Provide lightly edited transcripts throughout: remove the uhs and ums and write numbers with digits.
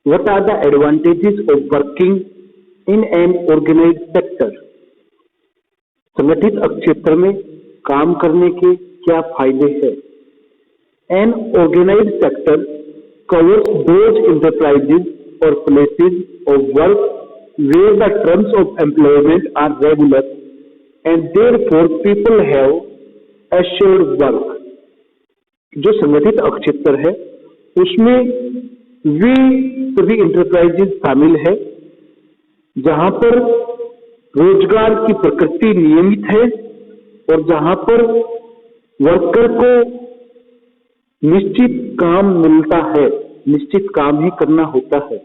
What are the advantages of working in an organized sector? संगठित क्षेत्र में काम करने के क्या फायदे हैं? An organized sector covers those enterprises or places of work where the terms of employment are regular and therefore people have assured work. जो संगठित क्षेत्र है उसमें वे सभी इंटरप्राइजेज शामिल है जहां पर रोजगार की प्रकृति नियमित है और जहां पर वर्कर को निश्चित काम मिलता है, निश्चित काम ही करना होता है.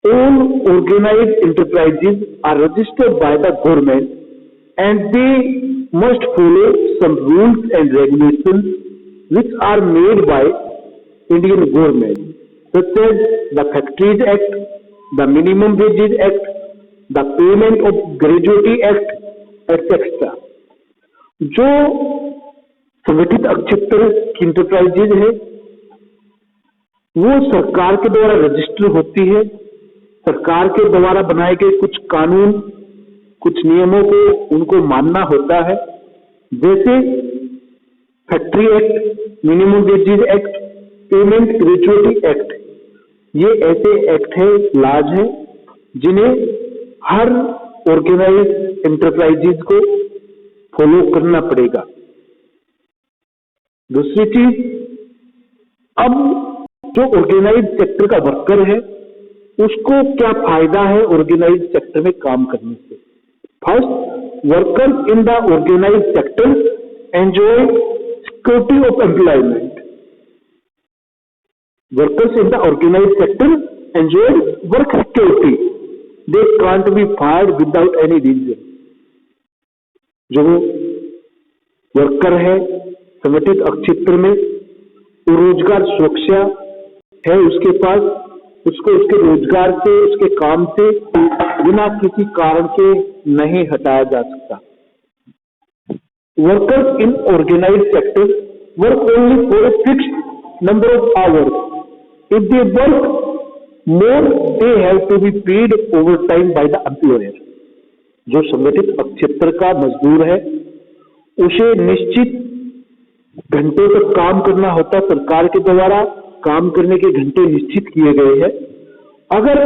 All organized enterprises are registered by the government and they must follow some rules and regulations which are made by Indian government, such as the Factories Act, the Minimum Wages Act, the Payment of Gratuity Act, etc. जो संगठित क्षेत्र की enterprises है वो सरकार के द्वारा register होती है. सरकार के द्वारा बनाए गए कुछ कानून, कुछ नियमों को उनको मानना होता है, जैसे factory act, minimum wages act, payment gratuity act. ये ऐसे एक्ट है, लॉज है जिन्हें हर ऑर्गेनाइज्ड एंटरप्राइजेज को फॉलो करना पड़ेगा. दूसरी चीज, अब जो ऑर्गेनाइज्ड सेक्टर का वर्कर है उसको क्या फायदा है ऑर्गेनाइज्ड सेक्टर में काम करने से? First, workers in the organised sector enjoy security of employment. Workers in the organized sector enjoy work security. They can't be fired without any reason. जो वर्कर है संगठित क्षेत्र में रोजगार सुरक्षा है उसके पास, उसको उसके रोजगार से, उसके काम से बिना किसी कारण के नहीं हटाया जा सकता. Workers in organized sector work only for a fixed number of hours. If they work more, they have to be paid overtime by the employer. जो संगठित क्षेत्र का मजदूर है उसे निश्चित घंटों तक काम करना होता. सरकार के द्वारा काम करने के घंटे निश्चित किए गए हैं. अगर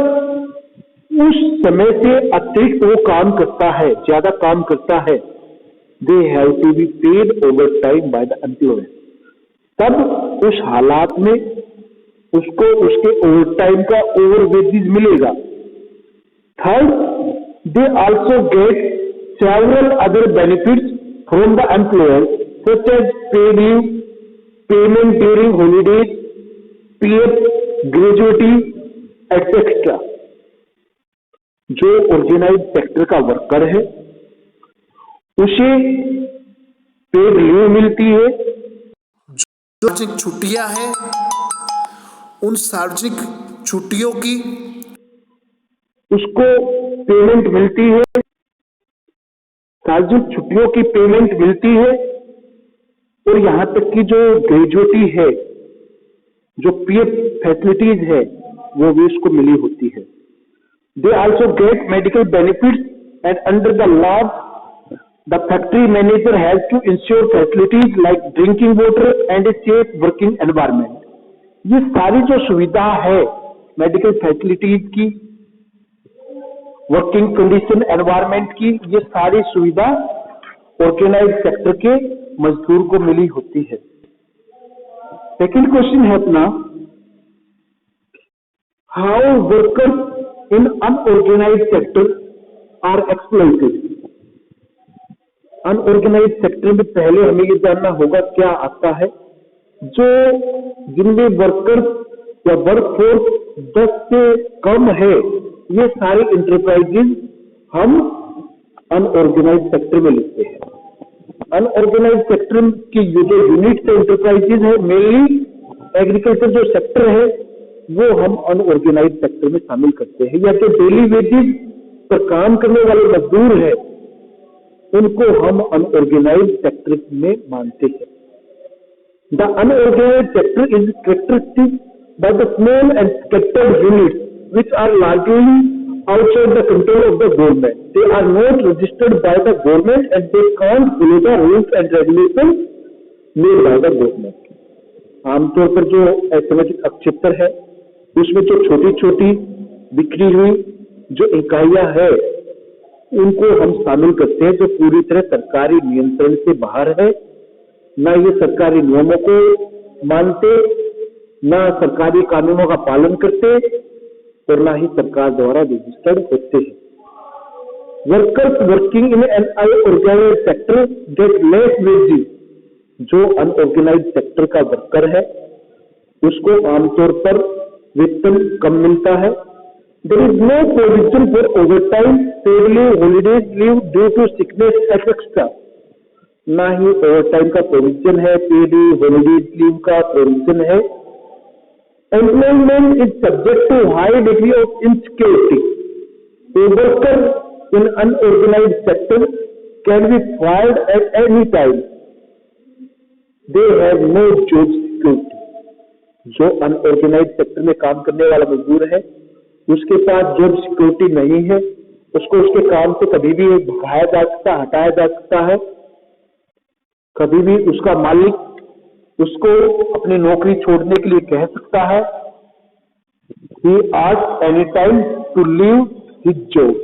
उस समय से अतिरिक्त वो काम करता है, ज्यादा काम करता है, they have to be paid overtime by the employer. तब उस हालात में उसको उसके ओवरटाइम का ओवर वेजेस मिलेगा. Third, they also get several other benefits from the employer such as paid leave, payment during holidays, PF, gratuity etcetera. जो organised sector का वर्कर है उसे पेड लीव मिलती है. जो छुट्टियां हैं उन सार्वजनिक छुट्टियों की उसको पेमेंट मिलती है, सार्वजनिक छुट्टियों की पेमेंट मिलती है. और यहां तक कि जो ग्रेजुएटी है, जो पीएफ फैसिलिटीज है, वो भी उसको मिली होती है. They also get medical benefits and under the law the factory manager has to ensure facilities like drinking water and a safe working environment. ये सारी जो सुविधा है मेडिकल फैसिलिटीज की, वर्किंग कंडीशन एनवायरमेंट की, ये सारी सुविधा ऑर्गेनाइज्ड सेक्टर के मजदूर को मिली होती है. सेकंड क्वेश्चन है अपना, how workers in unorganised sector are exploited. Unorganised sector में पहले हमें ये जानना होगा क्या आता है. जो जिनमें वर्कर्स या वर्कफोर्स 10 से कम है, ये सारे इंटरप्राइजेज हम अनऑर्गेनाइज्ड सेक्टर में लिखते हैं. अनऑर्गेनाइज्ड सेक्टर की जो यूनिट इंटरप्राइजेज है, मेनली एग्रीकल्चर जो सेक्टर है वो हम अनऑर्गेनाइज्ड सेक्टर में शामिल करते हैं. या जो डेली वेजेज पर काम करने वाले मजदूर है उनको हम अनऑर्गेनाइज्ड सेक्टर में मानते हैं. The unorganized sector is characteristic by the small and scattered units which are largely outside the control of the government. They are not registered by the government and they can't follow the rules and regulations made by the government. आमतौर पर जो असंगठित क्षेत्र है उसमें जो छोटी छोटी बिखरी हुई जो इकाइयां है उनको हम शामिल करते हैं जो पूरी तरह सरकारी नियंत्रण से बाहर है, ना ये सरकारी नियमों को मानते, ना सरकारी कानूनों का पालन करते और ना ही सरकार द्वारा रजिस्टर्ड होते हैं. Workers working in an unorganised sector get less wages. जो अनऑर्गेनाइज्ड सेक्टर का वर्कर है उसको आमतौर पर वेतन कम मिलता है. There is no provision for overtime, paid leave, holidays leave due to sickness etc. ना ही ओवरटाइम का प्रोविजन है, पेड हॉलीडेज लीव का प्रोविजन है. Employment is subject to high degree of insecurity. A worker in unorganized sector can be fired at any time. They have no job security. जो unorganised sector में काम करने वाला मजदूर है उसके पास जॉब सिक्योरिटी नहीं है, उसको उसके काम से कभी भी भगाया जा सकता, हटाया जा सकता है. कभी भी उसका मालिक उसको अपनी नौकरी छोड़ने के लिए कह सकता है. He asks any time to leave his job.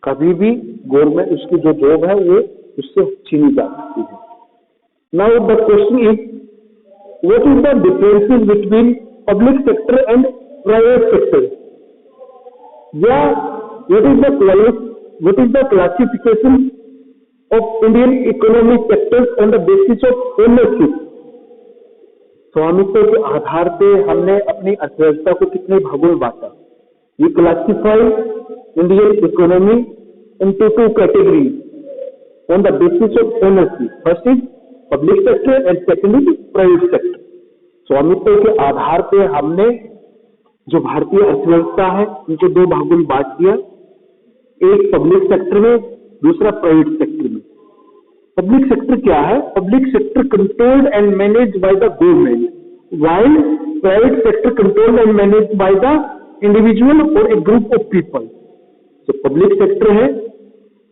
कभी भी गवर्नमेंट उसकी जो जॉब है वो उससे छीनी जा सकती है. Now the question is, what is the differences between public sector and private sector? Yeah, what is the classification of Indian economic sectors on the basis of ownership? स्वामित्व के आधार पे हमने अपनी अर्थव्यवस्था को कितने भागों में बांटा. We classify Indian economy into two categories on the basis of ownership. First is public sector and second is private sector. स्वामित्व के आधार पे हमने जो भारतीय अर्थव्यवस्था है उनको दो भागों में बांट दिया, एक पब्लिक सेक्टर में, दूसरा प्राइवेट सेक्टर में. पब्लिक सेक्टर क्या है? Public sector controlled and managed by the government, while private sector controlled and managed by the individual और ए ग्रुप ऑफ पीपल. जो पब्लिक सेक्टर है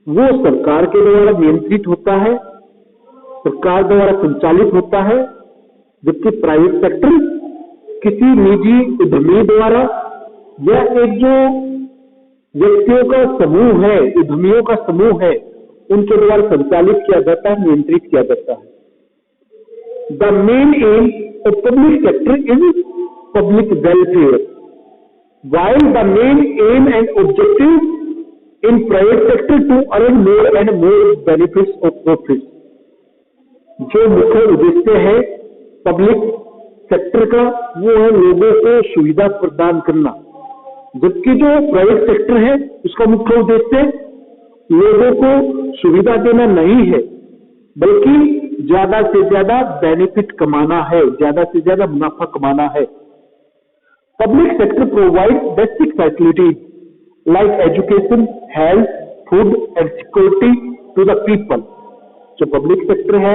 वो सरकार के द्वारा नियंत्रित होता है, सरकार द्वारा संचालित होता है, जबकि प्राइवेट सेक्टर किसी निजी उद्यमी द्वारा या एक जो व्यक्तियों का समूह है, उद्यमियों का समूह है, उनके द्वारा संचालित किया जाता है, नियंत्रित किया जाता है. The main M of public sector is public welfare, while the main aim and objective in private sector to earn more and more benefits or profits. जो मुख्य उद्देश्य है पब्लिक सेक्टर का वो है लोगों को सुविधा प्रदान करना, जबकि जो प्राइवेट सेक्टर है उसका मुख्य उद्देश्य लोगों को सुविधा देना नहीं है बल्कि ज्यादा से ज्यादा बेनिफिट कमाना है, ज्यादा से ज्यादा मुनाफा कमाना है. Public sector provides basic facilities like education, health, food and security to the people. जो पब्लिक सेक्टर है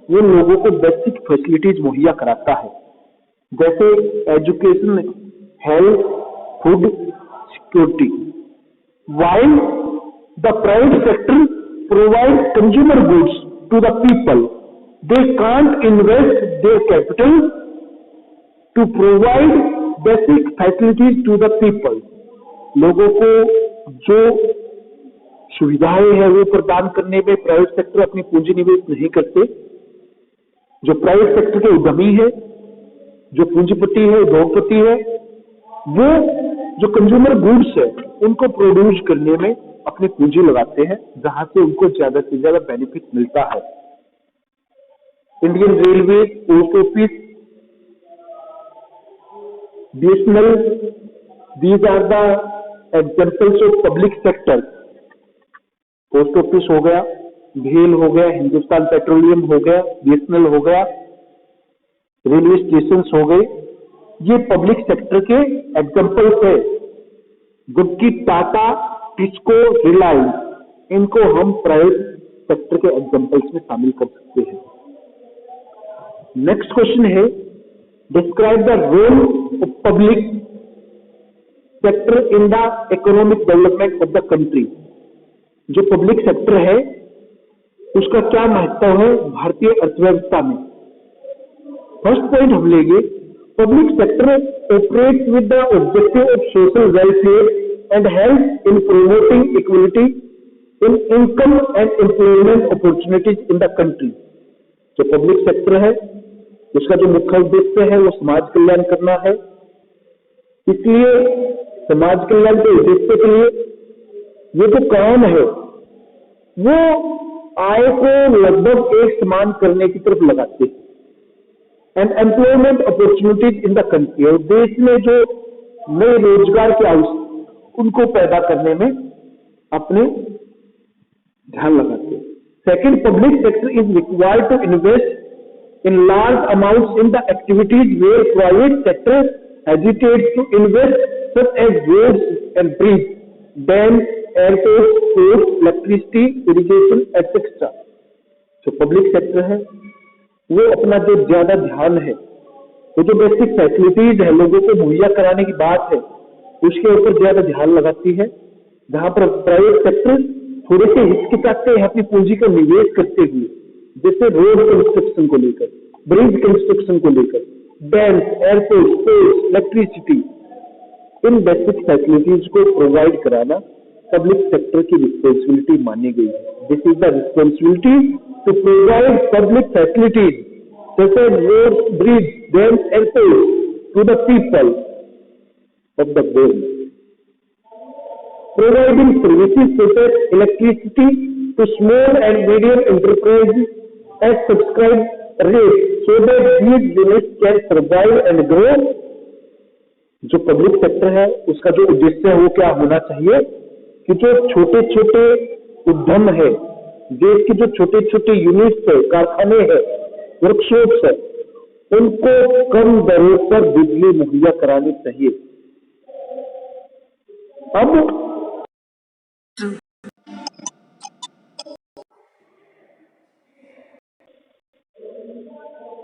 वो लोगों को बेसिक फैसिलिटीज मुहैया कराता है, जैसे education, health, food, security. While the private sector provides consumer goods to the people, they can't invest their capital to provide basic facilities to the people. लोगों को जो सुविधाएं हैं वो प्रदान करने में प्राइवेट सेक्टर अपनी पूंजी निवेश नहीं करते. जो प्राइवेट सेक्टर के उद्यमी है, जो पूंजीपति है, उद्योगपति है, वो जो कंज्यूमर गुड्स है उनको प्रोड्यूस करने में अपनी पूंजी लगाते हैं, जहां से उनको ज्यादा से ज्यादा बेनिफिट मिलता है. Indian railway, post office, BSNL, these are the examples of public sector. Post office हो गया, भेल हो गया, हिंदुस्तान पेट्रोलियम हो गया, BSNL हो गया, रेलवे स्टेशन हो गए, ये पब्लिक सेक्टर के एग्जाम्पल्स है. जबकि टाटा, टिस्को, रिलायंस इनको हम प्राइवेट सेक्टर के एग्जाम्पल्स में शामिल कर सकते हैं. नेक्स्ट क्वेश्चन है, describe the role of public sector in the economic development of the country. जो पब्लिक सेक्टर है उसका क्या महत्व है भारतीय अर्थव्यवस्था में. फर्स्ट पॉइंट हम लेंगे, public sector operates with the objective of social welfare and help in promoting equality in income and employment opportunities in the country. जो पब्लिक सेक्टर है उसका जो मुख्य उद्देश्य है वो समाज कल्याण करना है. इसलिए समाज कल्याण के उद्देश्य के लिए ये जो काम है वो आय को लगभग एक समान करने की तरफ लगाते हैं. And employment opportunities in the country, और देश में जो नए रोजगार के अवसर उनको पैदा करने में अपने ध्यान लगाते हैं. Second, public sector is required to invest in large amounts in the activities where private sector hesitates to invest, such as roads and bridges, dams, airports, ports, electricity, irrigation, etc. जो पब्लिक सेक्टर है वो अपना जो ज्यादा ध्यान है वो जो बेसिक फैसिलिटीज है लोगों को मुहैया कराने की बात है उसके ऊपर ज्यादा ध्यान लगाती है. जहां पर प्राइवेट सेक्टर थोड़े से हिचकिचाते हैं अपनी पूंजी का निवेश करते हुए, जैसे रोड कंस्ट्रक्शन को लेकर, ब्रिज कंस्ट्रक्शन को लेकर, डैम्स, एयरपोर्ट, पोर्ट्स, इलेक्ट्रिसिटी, इन बेसिक फैसिलिटीज को प्रोवाइड कराना पब्लिक सेक्टर की रिस्पॉन्सिबिलिटी मानी गई है. This is the responsibility to provide public facilities such as roads, bridges, dams, airports to the people of the world. Providing services such as electricity to small and medium enterprises at subscribed rate so that these units can survive and grow. जो public sector है उसका जो उद्देश्य है वो क्या होना चाहिए कि जो छोटे छोटे उद्यम है, देश के जो छोटे छोटे यूनिट्स है, कारखाने हैं, वर्कशॉप्स है, उनको कम दरों पर बिजली मुहैया करानी चाहिए. अब